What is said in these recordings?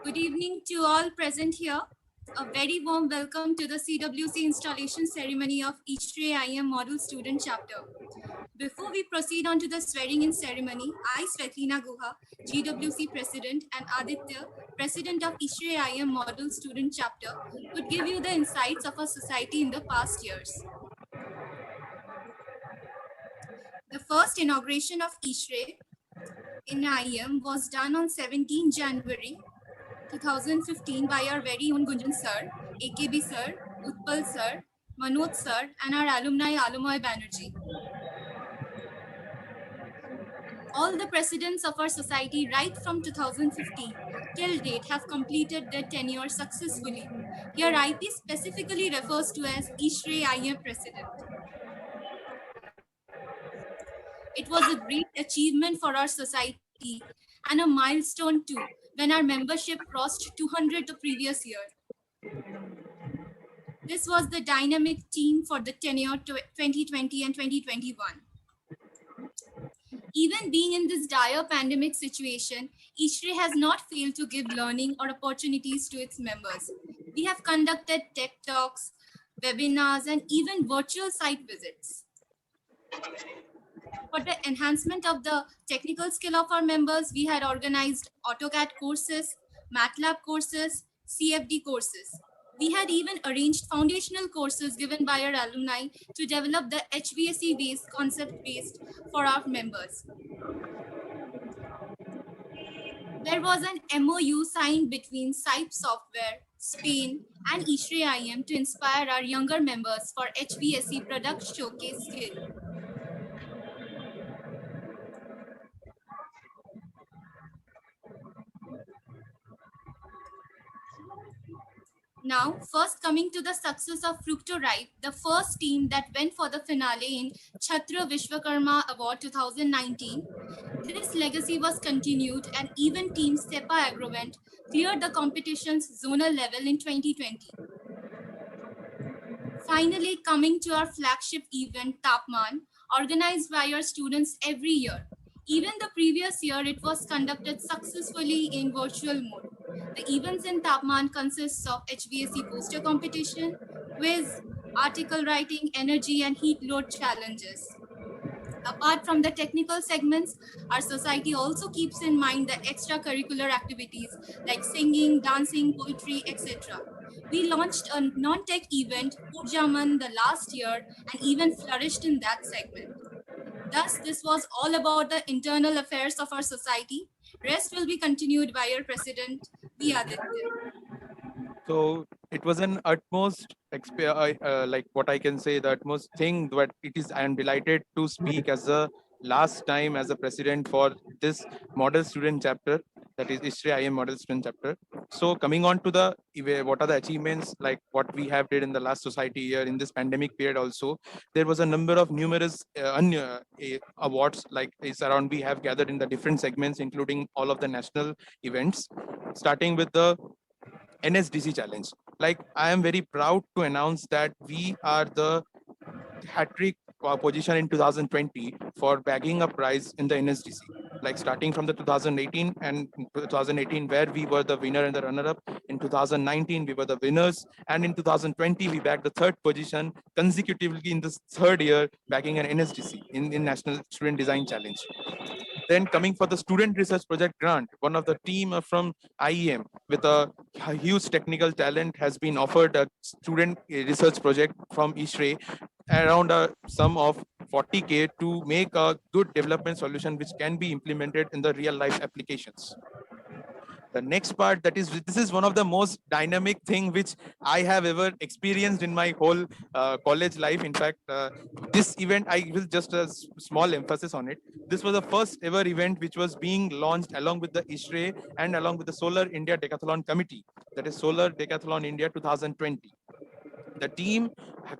Good evening to all present here. A very warm welcome to the CWC installation ceremony of ISRE IM Model Student Chapter. Before we proceed on to the swearing in ceremony, I, Svetlina Guha, GWC President, and Aditya, President of ISRE IM Model Student Chapter, would give you the insights of our society in the past years. The first inauguration of ISRE in IM was done on 17 January 2015 by our very own Gunjan sir, AKB sir, Utpal sir, Manoj sir, and our alumni Alumoy Banerjee. All the presidents of our society right from 2015 till date have completed their tenure successfully. Here IP specifically refers to as ISRE IM President. It was a great achievement for our society and a milestone too when our membership crossed 200 the previous year. This was the dynamic team for the tenure 2020 and 2021. Even being in this dire pandemic situation, ISRE has not failed to give learning or opportunities to its members. We have conducted tech talks, webinars, and even virtual site visits. For the enhancement of the technical skill of our members, we had organized AutoCAD courses, MATLAB courses, CFD courses. We had even arranged foundational courses given by our alumni to develop the HVAC-based concept-based for our members. There was an MOU signed between SIPE Software, Spain, and ISRE IM to inspire our younger members for HVAC product showcase skill. Now, first coming to the success of Fructoripe, the first team that went for the finale in Chhatra Vishwakarma Award 2019. This legacy was continued and even team Sepa Agrovent cleared the competition's zonal level in 2020. Finally, coming to our flagship event, Tapman, organized by our students every year. Even the previous year, it was conducted successfully in virtual mode. The events in Tapman consists of HVAC poster competition, quiz, article writing, energy and heat load challenges. Apart from the technical segments, our society also keeps in mind the extracurricular activities like singing, dancing, poetry, etc. We launched a non-tech event, Urjaman, the last year and even flourished in that segment. Thus, this was all about the internal affairs of our society. Rest will be continued by our president, V. Aditya. So it was an utmost like what I can say, the utmost thing that it is. I am delighted to speak as the last time as a president for this model student chapter, that is ISRE IM model student chapter. So coming on to the what are the achievements, like what we have did in the last society year in this pandemic period. Also, there was a number of numerous awards, like is around we have gathered in the different segments, including all of the national events, starting with the NSDC challenge. Like, I am very proud to announce that we are the hat-trick position in 2020 for bagging a prize in the NSDC. Like starting from the 2018 and 2018, where we were the winner and the runner-up. In 2019, we were the winners, and in 2020, we bagged the third position consecutively in this third year, bagging an NSDC in National Student Design Challenge. Then coming for the student research project grant, one of the team from IEM with a huge technical talent has been offered a student research project from ISRE around a sum of 40K to make a good development solution which can be implemented in the real life applications. The next part, that is, this is one of the most dynamic thing which I have ever experienced in my whole college life. In fact, this event, I will just a small emphasis on it. This was the first ever event which was being launched along with the ISRE and along with the Solar India Decathlon Committee, that is Solar Decathlon India 2020. The team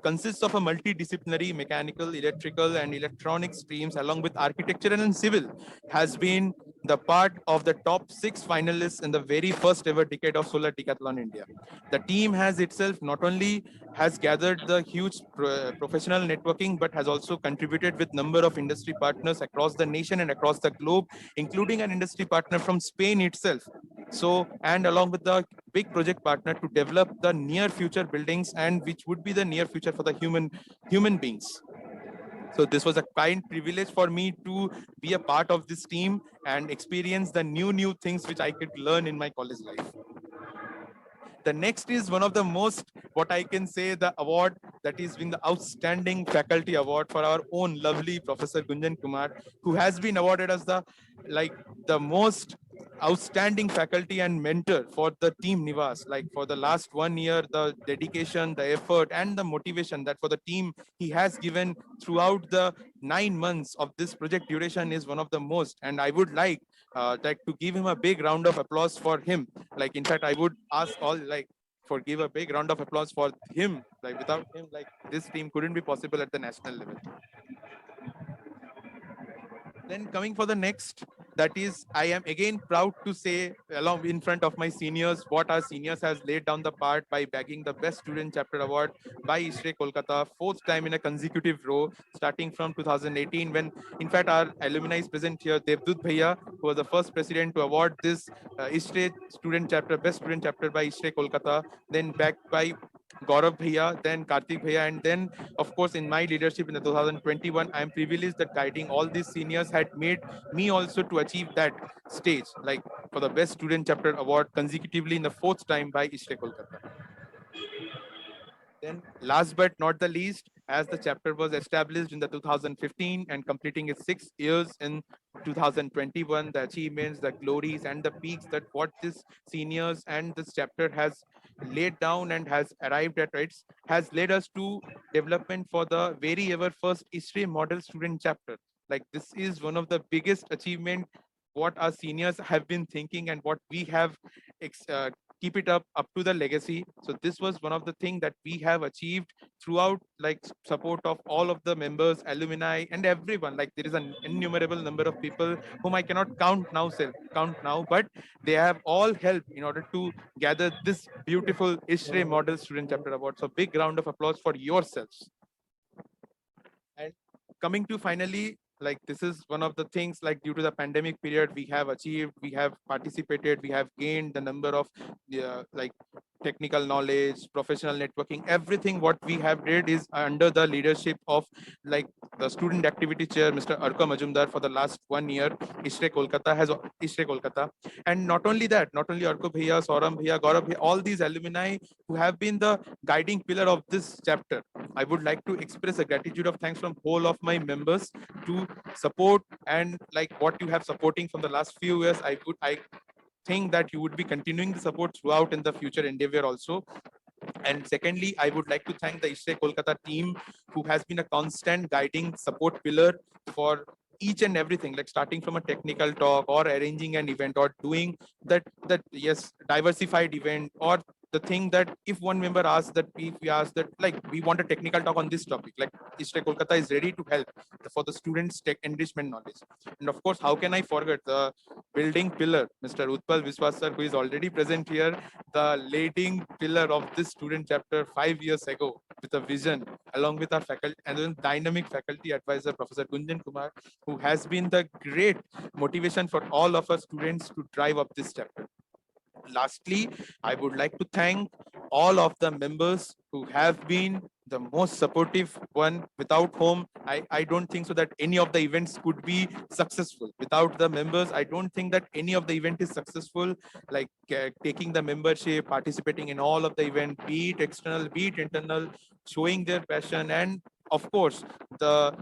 consists of a multidisciplinary mechanical, electrical, and electronic streams, along with architecture and civil, has been the part of the top 6 finalists in the very first ever decade of Solar Decathlon India. The team has itself not only has gathered the huge professional networking, but has also contributed with number of industry partners across the nation and across the globe, including an industry partner from Spain itself. So, and along with the big project partner to develop the near future buildings and which would be the near future for the human beings. So this was a kind privilege for me to be a part of this team and experience the new things which I could learn in my college life. The next is one of the most, what I can say, the award that is being the Outstanding Faculty Award for our own lovely Professor Gunjan Kumar, who has been awarded as like the most outstanding faculty and mentor for the team Nivas. Like for the last 1 year, the dedication, the effort, and the motivation that for the team he has given throughout the 9 months of this project duration is one of the most. And I would like to give him a big round of applause for him. Like, in fact, I would ask all like for give a big round of applause for him. Like without him, like this team couldn't be possible at the national level. Then coming for the next, that is, I am again proud to say along in front of my seniors, what our seniors has laid down the part by bagging the Best Student Chapter Award by ISRE Kolkata, fourth time in a consecutive row, starting from 2018, when in fact our alumni is present here, Devdut Bhaiya, who was the first president to award this ISRE Student Chapter, Best Student Chapter by ISRE Kolkata, then backed by Gaurav Bhaiya, then Karthik Bhaiya, and then of course, in my leadership in the 2021, I am privileged that guiding all these seniors had made me also to achieve that stage, like for the Best Student Chapter Award consecutively in the fourth time by ISRE Kolkata. Then, last but not the least, as the chapter was established in the 2015 and completing its 6 years in 2021, the achievements, the glories, and the peaks that what this seniors and this chapter has laid down and has arrived at its has led us to development for the very ever first ISRE model student chapter. Like this is one of the biggest achievement what our seniors have been thinking and what we have keep it up to the legacy. So this was one of the things that we have achieved throughout like support of all of the members, alumni, and everyone. Like there is an innumerable number of people whom I cannot count now, but they have all helped in order to gather this beautiful ISRE Model Student Chapter Award. So big round of applause for yourselves. And coming to finally, like this is one of the things like due to the pandemic period we have achieved, we have participated, we have gained the number of like technical knowledge, professional networking, everything what we have did is under the leadership of like the student activity chair, Mr. Arka Majumdar, for the last 1 year. ISRE Kolkata has ISRE Kolkata. And not only that, not only Arko Bhaiya, Sauram Bhaiya, Gaurav Bhaiya, all these alumni who have been the guiding pillar of this chapter. I would like to express a gratitude of thanks from whole of my members to support and like what you have supporting from the last few years. I think that you would be continuing the support throughout in the future endeavor also. And secondly, I would like to thank the ISRE Kolkata team who has been a constant guiding support pillar for each and everything, like starting from a technical talk or arranging an event or doing that yes diversified event, or the thing that if one member asks that if we ask that like we want a technical talk on this topic, like ISRE Kolkata is ready to help for the students tech enrichment knowledge. And of course, how can I forget the building pillar, Mr. Utpal Viswas sir, who is already present here, the leading pillar of this student chapter 5 years ago with a vision, along with our faculty and then dynamic faculty advisor, Professor Gunjan Kumar, who has been the great motivation for all of us students to drive up this chapter. Lastly, I would like to thank all of the members who have been the most supportive one, without whom I don't think so that any of the events could be successful. Without the members, I don't think that any of the event is successful. Like taking the membership, participating in all of the event, be it external, be it internal, showing their passion, and of course, the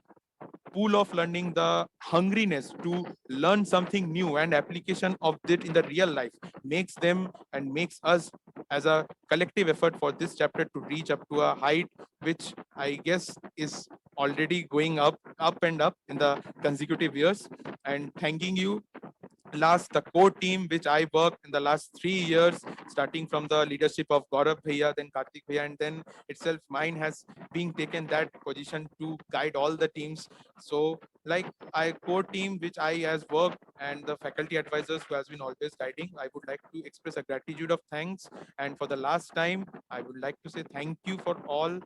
pool of learning, the hungriness to learn something new and application of it in the real life makes them and makes us as a collective effort for this chapter to reach up to a height which I guess is already going up and up in the consecutive years. And thanking you last the core team which I worked in the last 3 years, starting from the leadership of Gaurav Bhaiya, then Karthik Bhaiya, and then itself mine has been taken that position to guide all the teams. So like I core team which I has worked and the faculty advisors who has been always guiding, I would like to express a gratitude of thanks. And for the last time, I would like to say thank you for all,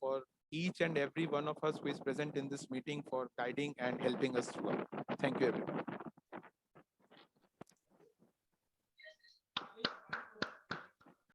for each and every one of us who is present in this meeting for guiding and helping us throughout. Thank you, everyone.